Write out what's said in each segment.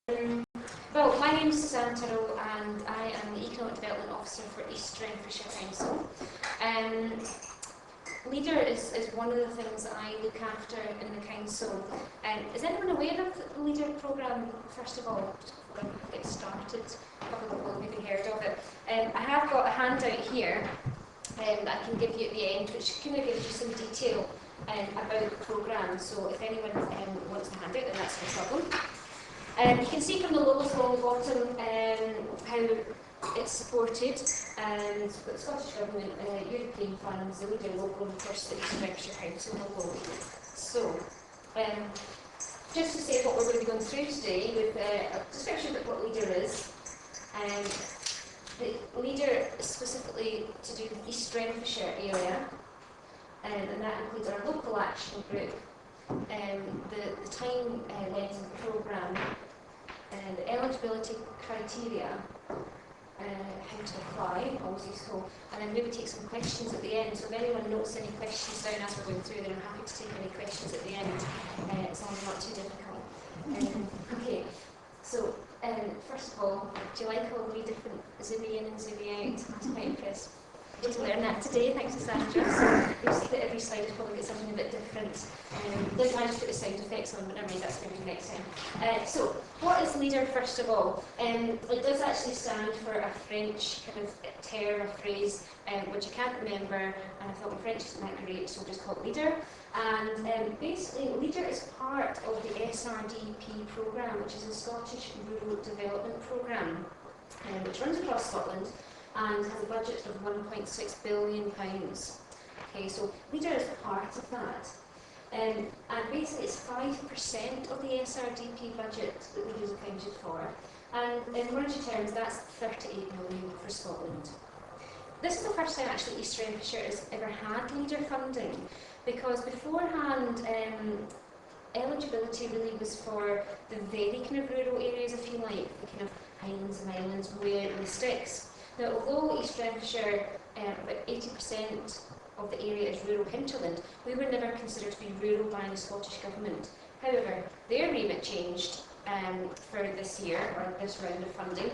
Well, my name is Suzanne Tyrrell and I am the Economic Development Officer for East Renfrewshire Council. Leader is one of the things that I look after in the council. Is anyone aware of the Leader programme, first of all, just before I get started? A couple of people have maybe heard of it. I have got a handout here that I can give you at the end, which kind of gives you some detail about the programme. So if anyone wants the handout, then that's no problem. You can see from the logos along the bottom how it's supported, and the Scottish Government, European funds, the Leader logo, and of course the East Renfrewshire Council logo. So, just to say what we're going to be going through today with a description of what Leader is. The Leader is specifically to do with the East Renfrewshire area, and that includes our local action group, the time length of the programme, the eligibility criteria, how to apply, always useful, and then maybe take some questions at the end. So if anyone notes any questions down as we're going through, then I'm happy to take any questions at the end, as long as not too difficult. Okay, so first of all, do you like all the different zooming in and zooming out? That's quite impressive. Good to learn that today, thanks to Sandra. So you'll see that every slide has probably got something a bit different. Didn't manage to put the sound effects on, but never mind, that's going to be next time. So, what is Leader, first of all? It does actually stand for a French kind of term or phrase, which I can't remember, and I thought my French isn't that great, so we'll just call it Leader. And basically, Leader is part of the SRDP programme, which is a Scottish Rural Development Programme, which runs across Scotland and has a budget of £1.6 billion. Okay, so Leader is part of that. And basically it's 5% of the SRDP budget that Leader is accounted for. And in monetary terms, that's 38 million for Scotland. This is the first time actually East Renfrewshire has ever had Leader funding, because beforehand, eligibility really was for the very kind of rural areas, if you like, the kind of highlands and islands, way out in the sticks. Now, although East Renfrewshire, about 80% of the area is rural hinterland, we were never considered to be rural by the Scottish Government. However, their remit changed for this year, or this round of funding,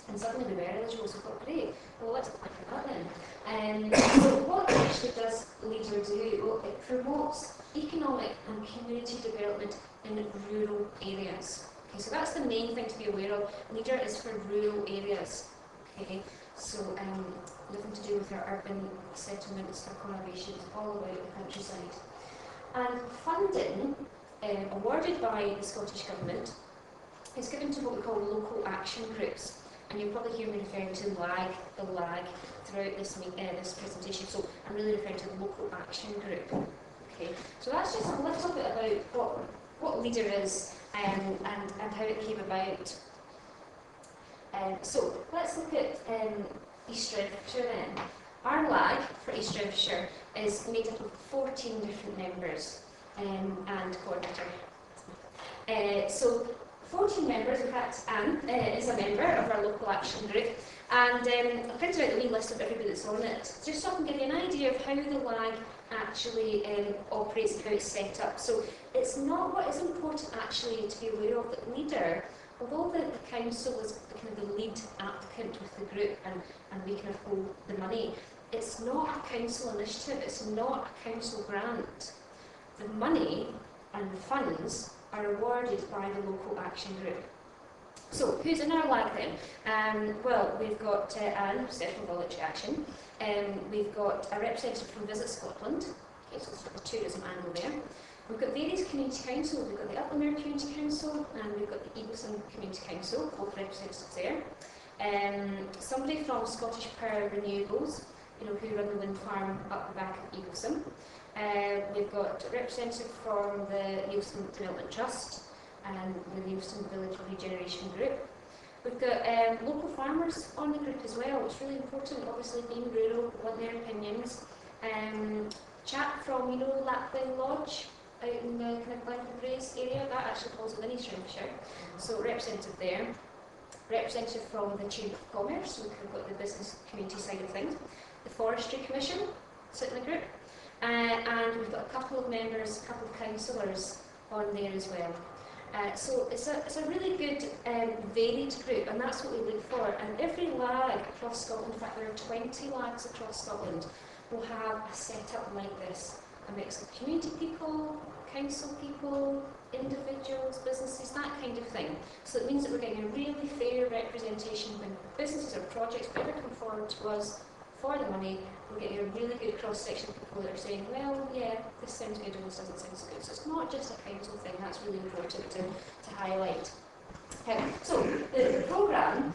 and suddenly we were eligible, so we thought, great, well, let's apply for that then. So what actually does Leader do? Well, it promotes economic and community development in rural areas. Okay, so that's the main thing to be aware of. Leader is for rural areas. Okay, so nothing to do with our urban settlements or conurbations, all about the countryside. And funding awarded by the Scottish Government is given to what we call local action groups. And you'll probably hear me referring to the lag throughout this presentation. So I'm really referring to the local action group. Okay, so that's just a little bit about what Leader is and how it came about. So let's look at East Renfrewshire then. Our lag for East Renfrewshire is made up of 14 different members and coordinator. So 14 members, in fact Anne is a member of our local action group, and I printed out the wee list of everybody that's on it, just so I can give you an idea of how the lag actually operates and how it's set up. So it's not what is important actually to be aware of that Leader, although the council is kind of the lead applicant with the group and we kind of hold the money, it's not a council initiative, it's not a council grant. The money and the funds are awarded by the local action group. So, who's in our lag then? Well, we've got Anne, Central Voluntary Action, we've got a representative from Visit Scotland, okay, so it's the tourism angle there. We've got various community councils, we've got the Uplandmere Community Council and we've got the Eaglesome Community Council, both representatives there. Somebody from Scottish Power Renewables, who run the wind farm up the back of Eaglesome. We've got a representative from the Eaglesome Development Trust and the Eaglesome Village Regeneration Group. We've got local farmers on the group as well, which is really important, obviously being rural, we want their opinions. Chap from, Lapwing Lodge, out in the kind of Glenford Braes area, that actually falls within East Renfrewshire. So representative there. Representative from the Chamber of Commerce, so we've got the business community side of things. The Forestry Commission sit in the group. And we've got a couple of members, a couple of councillors on there as well. So it's a really good varied group, and that's what we look for. And every lag across Scotland, in fact there are 20 lags across Scotland, will have a setup like this. A mix of community people, council people, individuals, businesses, that kind of thing. So it means that we're getting a really fair representation when businesses or projects ever come forward to us for the money. We're getting a really good cross-section of people that are saying, well, yeah, this sounds good or this doesn't sound so good. So it's not just a council thing, that's really important to highlight. So the programme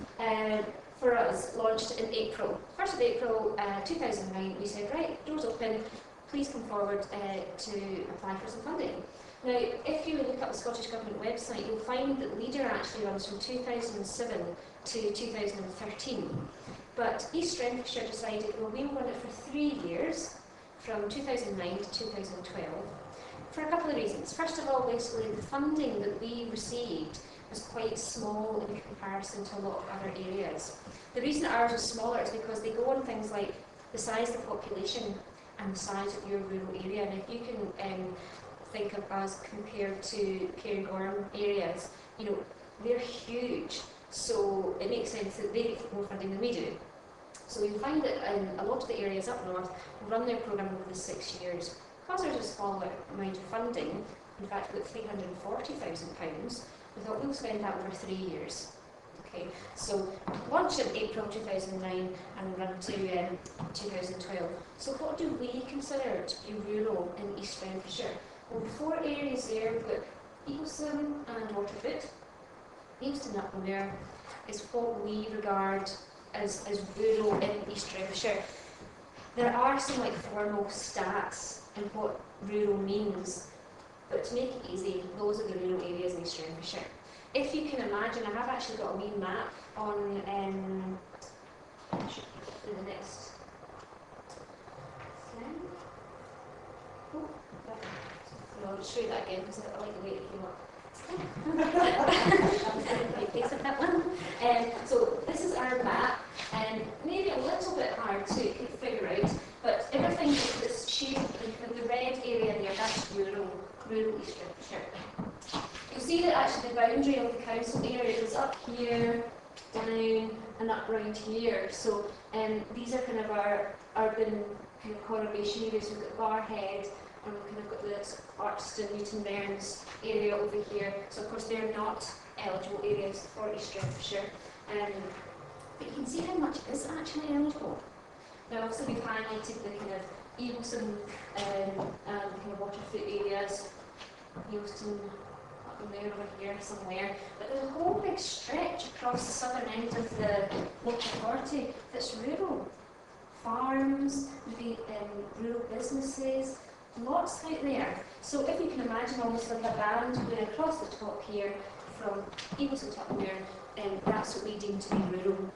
for us launched in April. 1st of April 2009, we said, right, doors open, please come forward to apply for some funding. Now, if you look up the Scottish Government website, you'll find that LEADER actually runs from 2007 to 2013. But East Renfrewshire decided, well, we'll run it for 3 years, from 2009 to 2012, for a couple of reasons. First of all, basically, the funding that we received was quite small in comparison to a lot of other areas. The reason ours was smaller is because they go on things like the size of the population and the size of your rural area. And if you can think of us compared to Cairngorm areas, you know, they're huge. So it makes sense that they get more funding than we do. So you'll find that a lot of the areas up north run their programme over the 6 years. Because there's a smaller amount of funding, in fact about £340,000, we thought we'll spend that over 3 years. Okay, so launch in April 2009 and run to 2012. So what do we consider to be rural in East Renfrewshire? Well, the 4 areas there, but Eagleston and Waterfoot, Eagleston up there, is what we regard as rural in East Renfrewshire. There are some like formal stats in what rural means, but to make it easy, those are the rural areas in East Renfrewshire. If you can imagine, I have actually got a wee map on the next slide. Oh, I'll just show you that again because I like the way it came up. That one. So this is our map, and maybe a little bit hard to figure out, but everything that's shaded in the red area there, that's rural East Renfrewshire. You'll see that actually the boundary of the council area is up here, down, and up round here. So these are kind of our urban kind of conurbation areas. We've got Barhead, and we've kind of got the Artston, Newton Mearns area over here. So of course they're not eligible areas for East Renfrewshire. But you can see how much is actually eligible. Now obviously we've highlighted the kind of Eagleston and kind of Waterfoot areas, Eagleston up there, over here somewhere. But there's a whole big stretch across the southern end of the local authority that's rural. Farms, maybe rural businesses, lots out there. So if you can imagine almost like a band going across the top here from Eagleston to up there, that's what we deem to be rural.